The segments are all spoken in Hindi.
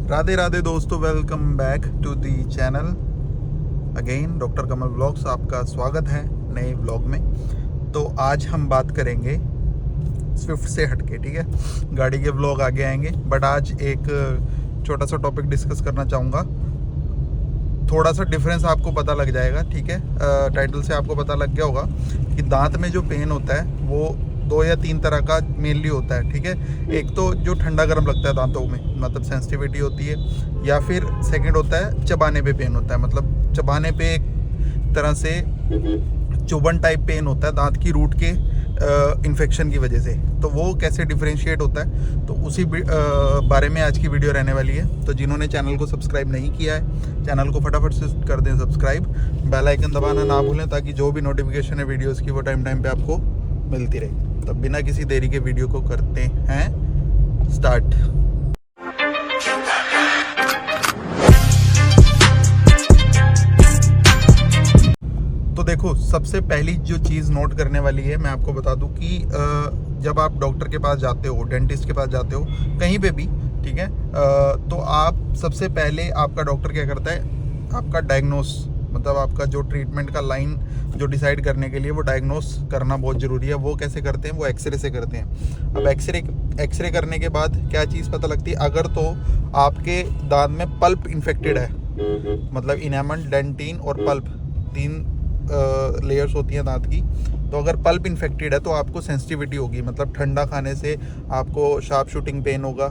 राधे राधे दोस्तों, welcome back to the channel again. Doctor Kamal vlogs आपका स्वागत है नए व्लॉग में। तो आज हम बात करेंगे स्विफ्ट से हटके, ठीक है। गाड़ी के व्लॉग आगे आएंगे, बट आज एक छोटा सा टॉपिक डिस्कस करना चाहूँगा। थोड़ा सा डिफरेंस आपको पता लग जाएगा, ठीक है। टाइटल से आपको पता लग गया होगा कि दांत में जो पेन होता है वो 2 या 3 तरह का मेनली होता है, ठीक है। एक तो जो ठंडा गर्म लगता है दांतों में, मतलब सेंसिटिविटी होती है, या फिर सेकंड होता है चबाने पे पेन होता है, मतलब चबाने पे एक तरह से चुभन टाइप पेन होता है दांत की रूट के इन्फेक्शन की वजह से। तो वो कैसे डिफरेंशिएट होता है, तो उसी बारे में आज की वीडियो रहने वाली है। तो जिन्होंने चैनल को सब्सक्राइब नहीं किया है, चैनल को फटाफट से कर दें सब्सक्राइब, बेल आइकन दबाना ना भूलें, ताकि जो भी नोटिफिकेशन है वीडियोस की वो टाइम टाइम पे आपको मिलती रहे। तो बिना किसी देरी के वीडियो को करते हैं स्टार्ट। तो देखो, सबसे पहली जो चीज़ नोट करने वाली है, मैं आपको बता दूं कि जब आप डॉक्टर के पास जाते हो, डेंटिस्ट के पास जाते हो, कहीं पे भी, ठीक है, तो आप सबसे पहले आपका डॉक्टर क्या करता है, आपका डायग्नोस, मतलब आपका जो ट्रीटमेंट का लाइन जो डिसाइड करने के लिए वो डायग्नोस करना बहुत ज़रूरी है। वो कैसे करते हैं, वो एक्सरे से करते हैं। अब एक्सरे करने के बाद क्या चीज़ पता लगती है, अगर तो आपके दांत में पल्प इन्फेक्टेड है, मतलब इनेमल, डेंटिन और पल्प, 3 लेयर्स होती हैं दांत की। तो अगर पल्प इन्फेक्टेड है तो आपको सेंसिटिविटी होगी, मतलब ठंडा खाने से आपको शार्प शूटिंग पेन होगा,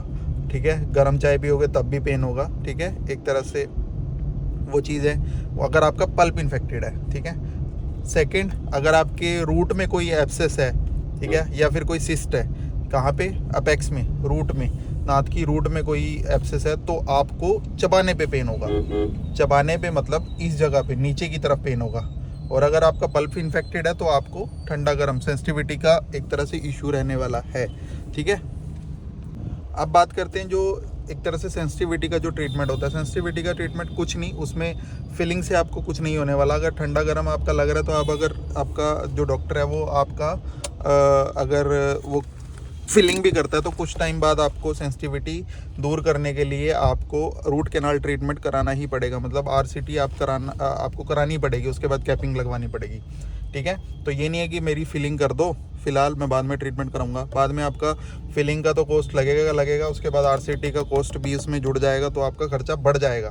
ठीक है। गर्म चाय पियोगे तब भी पेन होगा, ठीक है। एक तरह से वो चीज़ है, अगर आपका पल्प इन्फेक्टेड है, ठीक है। सेकंड, अगर आपके रूट में कोई एब्सेस है, ठीक है, या फिर कोई सिस्ट है, कहाँ पे, अपेक्स में, रूट में, दांत की रूट में कोई एब्सेस है, तो आपको चबाने पे पेन होगा। चबाने पे मतलब इस जगह पे नीचे की तरफ पेन होगा। और अगर आपका पल्प इन्फेक्टेड है तो आपको ठंडा गर्म सेंसिटिविटी का एक तरह से इशू रहने वाला है, ठीक है। अब बात करते हैं जो एक तरह से सेंसिटिविटी का जो ट्रीटमेंट होता है। सेंसिटिविटी का ट्रीटमेंट कुछ नहीं, उसमें फिलिंग से आपको कुछ नहीं होने वाला। अगर ठंडा गर्म आपका लग रहा है तो आप, अगर आपका जो डॉक्टर है वो आपका अगर वो फिलिंग भी करता है तो कुछ टाइम बाद आपको सेंसिटिविटी दूर करने के लिए आपको रूट कैनाल ट्रीटमेंट कराना ही पड़ेगा, मतलब आरसीटी आपको करानी पड़ेगी, उसके बाद कैपिंग लगवानी पड़ेगी, ठीक है। तो ये नहीं है कि मेरी फिलिंग कर दो फिलहाल, मैं बाद में ट्रीटमेंट कराऊंगा। बाद में आपका फिलिंग का तो कॉस्ट लगेगा, उसके बाद आरसीटी का कॉस्ट भी उसमें जुड़ जाएगा, तो आपका खर्चा बढ़ जाएगा।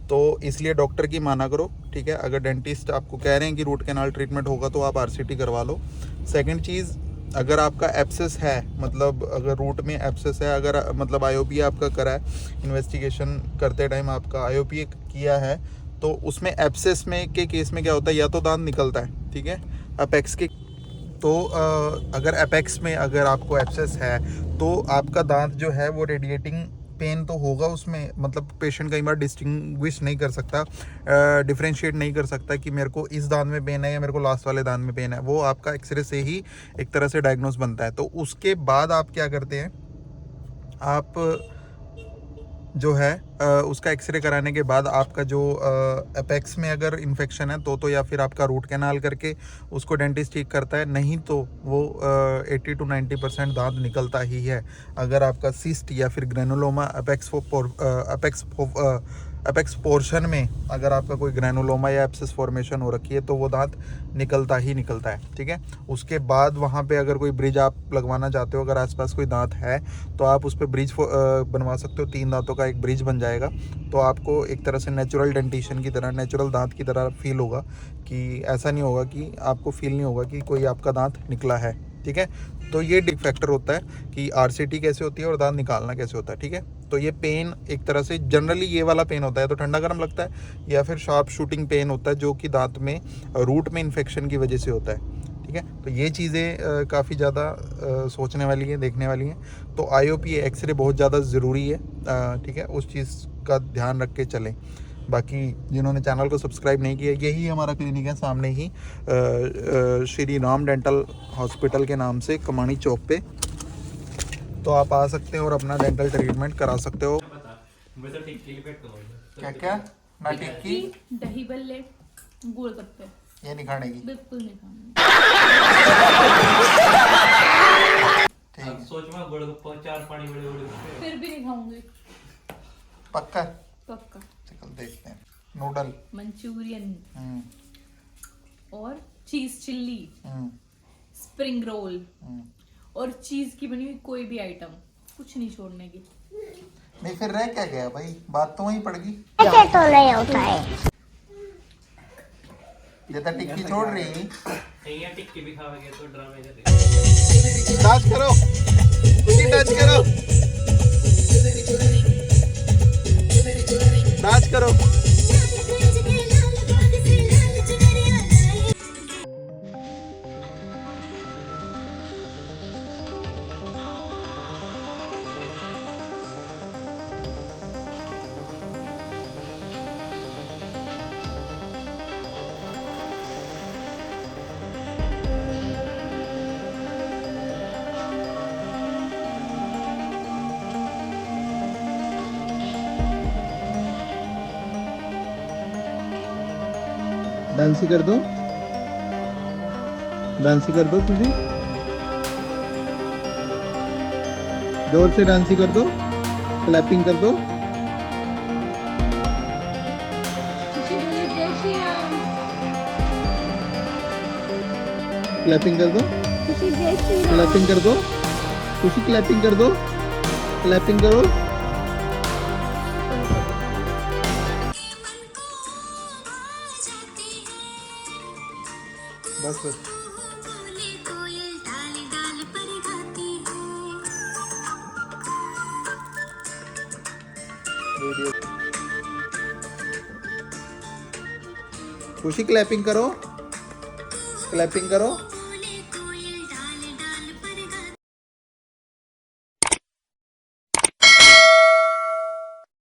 तो इसलिए डॉक्टर की माना करो, ठीक है। अगर डेंटिस्ट आपको कह रहे हैं कि रूट कैनाल ट्रीटमेंट होगा तो आप आरसीटी करवा लो। सेकेंड चीज़, अगर आपका एब्सेस है, मतलब अगर रूट में एब्सेस है, अगर मतलब आईओपी आपका करा है, इन्वेस्टिगेशन करते टाइम आपका आईओपी किया है, तो उसमें एब्सेस में के केस में क्या होता है, या तो दांत निकलता है, ठीक है, अपेक्स के। तो अगर अपेक्स में अगर आपको एब्सेस है तो आपका दांत जो है वो रेडिएटिंग पेन तो होगा उसमें, मतलब पेशेंट कई बार डिस्टिंग्विश नहीं कर सकता, डिफरेंशिएट नहीं कर सकता कि मेरे को इस दांत में पेन है या मेरे को लास्ट वाले दांत में पेन है। वो आपका एक्सरे से ही एक तरह से डायग्नोस बनता है। तो उसके बाद आप क्या करते हैं, आप जो है उसका एक्सरे कराने के बाद आपका जो अपेक्स में अगर इन्फेक्शन है तो या फिर आपका रूट कैनाल करके उसको डेंटिस्ट ठीक करता है, नहीं तो वो 80 to 90% दांत निकलता ही है। अगर आपका सिस्ट या फिर ग्रेनुलोमा अपेक्स पोर्शन में अगर आपका कोई ग्रेनुलोमा या एब्सेस फॉर्मेशन हो रखी है तो वो दांत निकलता ही निकलता है, ठीक है। उसके बाद वहाँ पे अगर कोई ब्रिज आप लगवाना चाहते हो, अगर आसपास कोई दांत है तो आप उस पर ब्रिज बनवा सकते हो। 3 दांतों का एक ब्रिज बन जाएगा, तो आपको एक तरह से नेचुरल डेंटिशन की तरह, नेचुरल दांत की तरह फील होगा, कि ऐसा नहीं होगा कि आपको फील नहीं होगा कि कोई आपका दांत निकला है, ठीक है। तो ये डिक फैक्टर होता है कि आरसीटी कैसे होती है और दांत निकालना कैसे होता है, ठीक है। तो ये पेन एक तरह से जनरली ये वाला पेन होता है, तो ठंडा गर्म लगता है, या फिर शार्प शूटिंग पेन होता है जो कि दांत में रूट में इन्फेक्शन की वजह से होता है, ठीक है। तो ये चीज़ें काफ़ी ज़्यादा सोचने वाली हैं, देखने वाली हैं। तो आईओपी एक्सरे बहुत ज़्यादा ज़रूरी है, ठीक है, उस चीज़ का ध्यान रख के चलें। बाकी जिन्होंने चैनल को सब्सक्राइब नहीं किया, यही हमारा क्लिनिक है सामने ही, श्री राम डेंटल हॉस्पिटल के नाम से, कमानी चौक पे। तो आप आ सकते हो और अपना डेंटल ट्रीटमेंट करा सकते हो। क्या क्या ना टिक्की, दही बल्ले, गोलगप्पे, ये नहीं खाने की, बिल्कुल नहीं खाऊंगी। सोच में गोलगप्पा 4 पानी बड़े बड़े फिर भी नहीं खाऊंगी। पक्का? पक्का। चल देखते हैं। नूडल, मंचूरियन हम्म, और चीज चिल्ली, हम्म, स्प्रिंग रोल हम्म। और चीज की बनी हुई कोई भी आइटम, कुछ नहीं छोड़ने की। नहीं फिर रह क्या गया भाई, बात तो वहीं पड़ गई। ऐसे तो नहीं होता है। ये तो टिक्की छोड़ रही। यहाँ टिक्की भी खाओगे तो ड्रामे करेंगे। डांस करो, खुशी डांस करो, डांस करो। डांस ही कर दो, डांस ही कर दो, खुशी जोर से डांस ही कर दो, क्लैपिंग कर दो। क्लैपिंग कर दो, क्लैपिंग कर दो, खुशी क्लैपिंग कर दो, क्लैपिंग करो। बस बस। खुशी क्लैपिंग करो, क्लैपिंग करो।